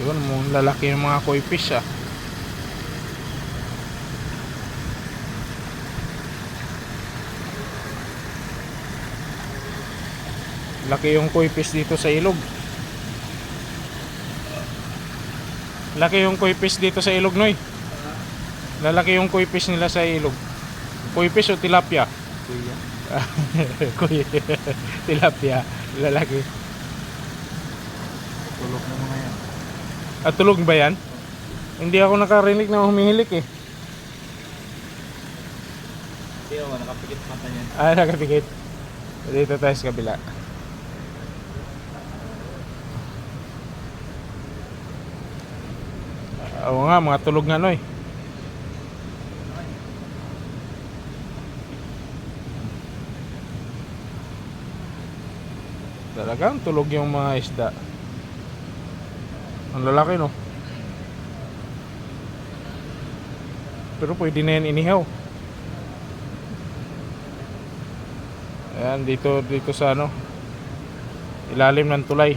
Yun mo, lalaki yung mga koi fish ah. Laki yung koi fish dito sa ilog. Laki yung koi fish dito sa ilog, Noy. Lalaki yung koi fish nila sa ilog. Koi fish o tilapia? Kuya. Koi tilapia, lalaki. Tulog na mga yan. At tulog ba yan? Hindi ako nakarinig na humihilik eh. Hindi ako, nakapikit mata niyan. Ah, nakapikit. Dito tayo sa kabila. Oo nga, mga tulog nga, Noy. Talagang tulog yung mga isda. Ang lalaki, no? Pero pwede na yan inihaw. Ayan, dito sa ano, ilalim ng tulay.